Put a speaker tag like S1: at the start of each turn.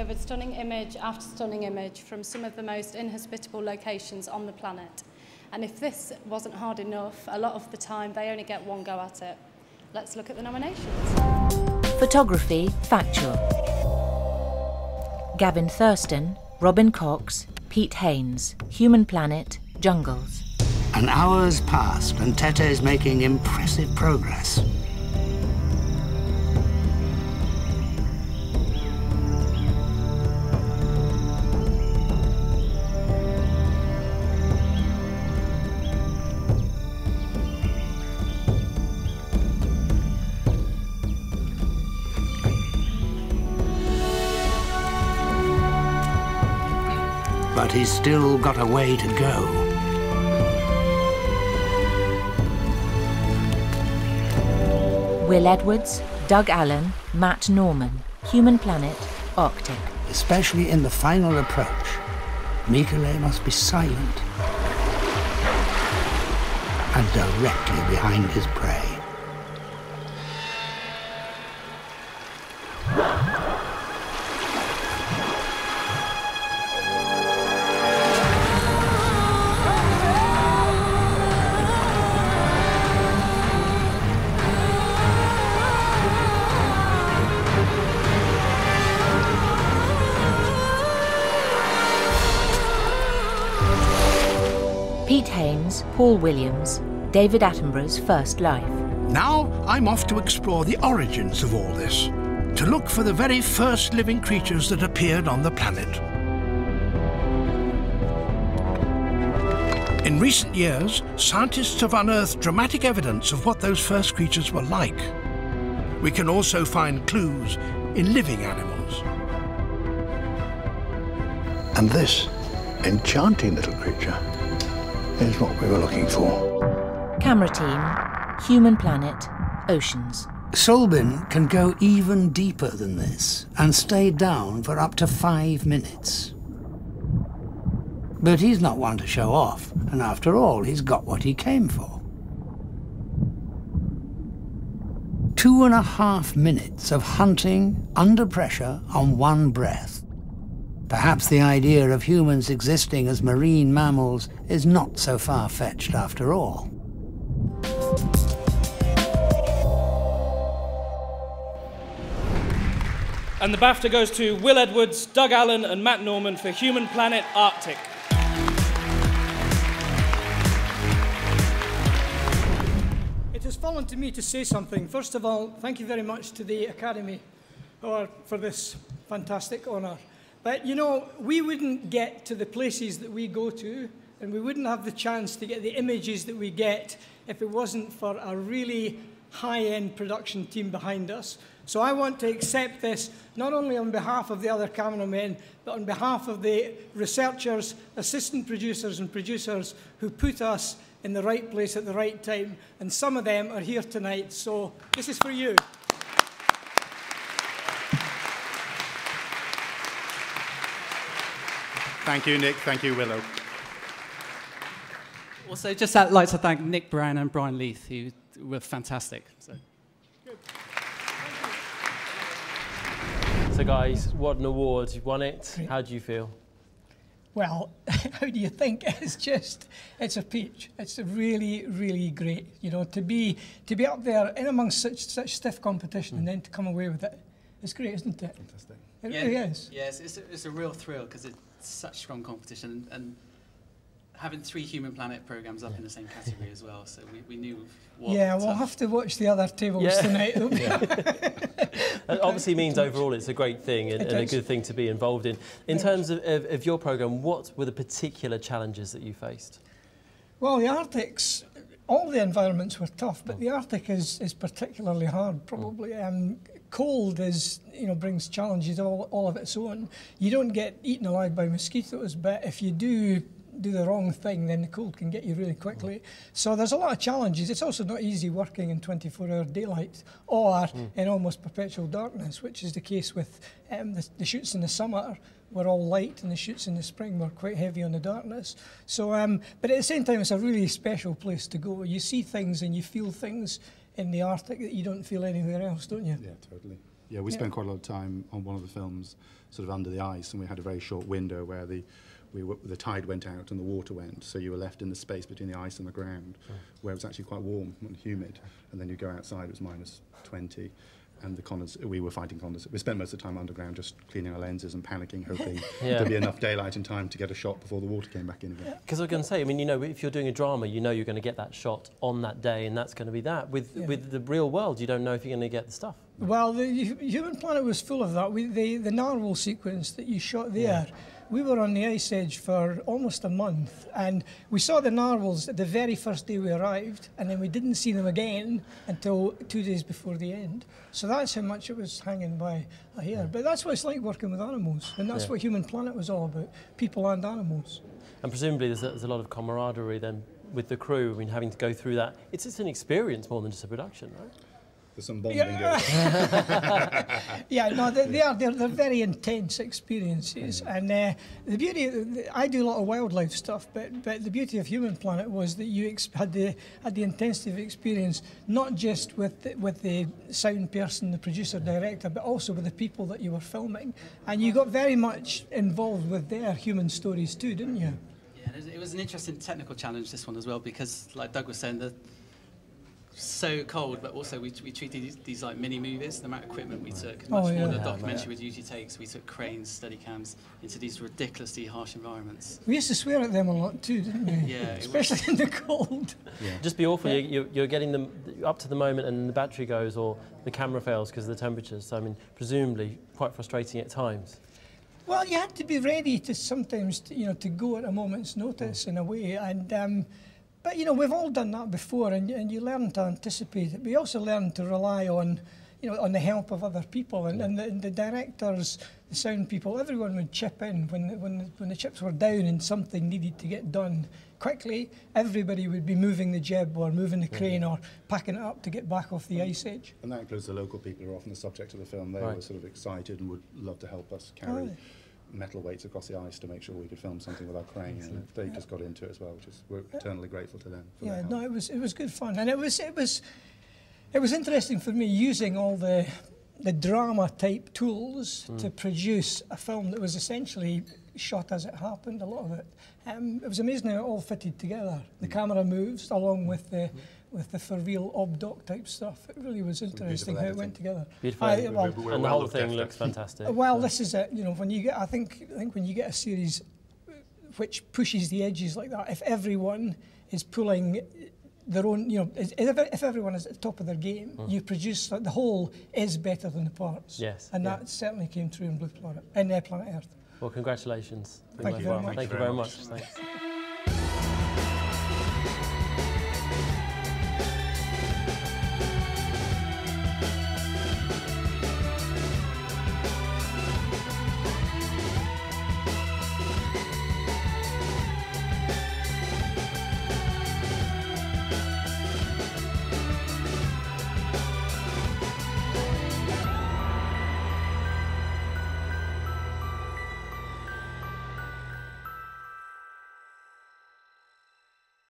S1: delivered stunning image after stunning image from some of the most inhospitable locations on the planet. And if this wasn't hard enough, a lot of the time they only get one go at it. Let's look at the nominations.
S2: Photography, Factual. Gavin Thurston, Robin Cox, Pete Haynes, Human Planet, Jungles.
S3: An hour's passed and Tete's making impressive progress. But he's still got a way to go.
S2: Will Edwards, Doug Allen, Matt Norman, Human Planet, Arctic.
S3: Especially in the final approach, McClure must be silent and directly behind his prey.
S2: Pete Haynes, Paul Williams, David Attenborough's First Life.
S4: Now I'm off to explore the origins of all this, to look for the very first living creatures that appeared on the planet. In recent years, scientists have unearthed dramatic evidence of what those first creatures were like. We can also find clues in living animals.
S5: And this enchanting little creature is what we were looking for.
S2: Camera team, Human Planet, Oceans.
S3: Solbin can go even deeper than this and stay down for up to 5 minutes. But he's not one to show off, and after all, he's got what he came for. 2.5 minutes of hunting under pressure on one breath. Perhaps the idea of humans existing as marine mammals is not so far-fetched after all.
S6: And the BAFTA goes to Will Edwards, Doug Allen and Matt Norman for Human Planet, Arctic.
S7: It has fallen to me to say something. First of all, thank you very much to the Academy for this fantastic honour. But, you know, we wouldn't get to the places that we go to, and we wouldn't have the chance to get the images that we get if it wasn't for a really high-end production team behind us. So I want to accept this, not only on behalf of the other cameramen, but on behalf of the researchers, assistant producers and producers who put us in the right place at the right time. And some of them are here tonight, so this is for you.
S8: Thank you, Nick. Thank you, Willow.
S9: Also, just I'd like to thank Nick Brown and Brian Leith, who were fantastic.
S7: Good.
S10: So, guys, what an award. You've won it. Great. How do you feel?
S7: Well, how do you think? It's a peach. It's really, really great. You know, to be up there in amongst such stiff competition and then to come away with it. It's great, isn't it?
S8: Fantastic.
S7: It really is.
S9: Yes, it's a real thrill because it's such strong competition, and having 3 Human Planet programmes up in the same category as well, so we knew what...
S7: Yeah, we'll have to watch the other tables tonight.
S10: It obviously means overall it's a great thing and a good thing to be involved in. In terms of your programme, what were the particular challenges that you faced?
S7: Well, the Arctic's, all the environments were tough, but the Arctic is particularly hard, probably. Cold brings challenges all of its own. You don't get eaten alive by mosquitoes, but if you do the wrong thing, then the cold can get you really quickly. So there's a lot of challenges. It's also not easy working in 24-hour daylight or in almost perpetual darkness, which is the case with the shoots in the summer were all light and the shoots in the spring were quite heavy on the darkness. So, but at the same time, it's a really special place to go. You see things and you feel things in the Arctic that you don't feel anywhere else, don't you?
S8: Yeah, totally. Yeah, we spent quite a lot of time on one of the films sort of under the ice, and we had a very short window where the tide went out and the water went, so you were left in the space between the ice and the ground, where it was actually quite warm and humid, and then you go outside, it was minus 20, and we were fighting condensate. We spent most of the time underground just cleaning our lenses and panicking, hoping there'd be enough daylight in time to get a shot before the water came back in again.
S10: Because I was going to say, I mean, you know, if you're doing a drama, you know you're going to get that shot on that day, and that's going to be that. With the real world, you don't know if you're going to get the stuff.
S7: Well, the Human Planet was full of that. The narwhal sequence that you shot there, we were on the ice edge for almost a month, and we saw the narwhals the very first day we arrived, and then we didn't see them again until 2 days before the end. So that's how much it was hanging by a hair. But that's what it's like working with animals, and that's what Human Planet was all about, people and animals.
S10: And presumably there's a lot of camaraderie then with the crew. I mean, having to go through that, it's an experience more than just a production, right?
S8: There's some bonding going.
S7: Yeah, no, they're very intense experiences, and the beauty. I do a lot of wildlife stuff, but the beauty of Human Planet was that you had the intensity of experience, not just with the sound person, the producer, director, but also with the people that you were filming, and you got very much involved with their human stories too, didn't you?
S9: Yeah, it was an interesting technical challenge, this one as well, because like Doug was saying, so cold, but also we treated these like mini movies. The amount of equipment we took, much more than a documentary would usually take. So we took cranes, Steadicams into these ridiculously harsh environments.
S7: We used to swear at them a lot too, didn't we?
S9: Yeah,
S7: especially in the cold.
S10: Yeah. Just be awful. You're getting them up to the moment, and the battery goes or the camera fails because of the temperatures. So I mean, presumably quite frustrating at times.
S7: Well, you had to be ready to sometimes, to go at a moment's notice in a way, and. But, we've all done that before, and you learn to anticipate it. We also learn to rely on, on the help of other people, and the directors, the sound people, everyone would chip in when the chips were down and something needed to get done quickly. Everybody would be moving the jib or moving the crane or packing it up to get back off the ice edge.
S8: And that includes the local people who are often the subject of the film. They were sort of excited and would love to help us carry metal weights across the ice to make sure we could film something with our crane, and they just got into it as well, we're eternally grateful to them for their help.
S7: No, it was good fun, and it was interesting for me using all the drama type tools to produce a film that was essentially shot as it happened. A lot of it. It was amazing how it all fitted together. The camera moves along with the for real ob-doc type stuff. It really was interesting how it went together.
S10: Beautiful. And the whole thing looks fantastic.
S7: Well, this is it. When you get, I think when you get a series which pushes the edges like that, if everyone is pulling their own, if everyone is at the top of their game, you produce the whole is better than the parts.
S10: Yes.
S7: And that certainly came through in Planet Earth.
S10: Well, congratulations.
S7: Thank you very much.
S10: Thank you very much. Thanks.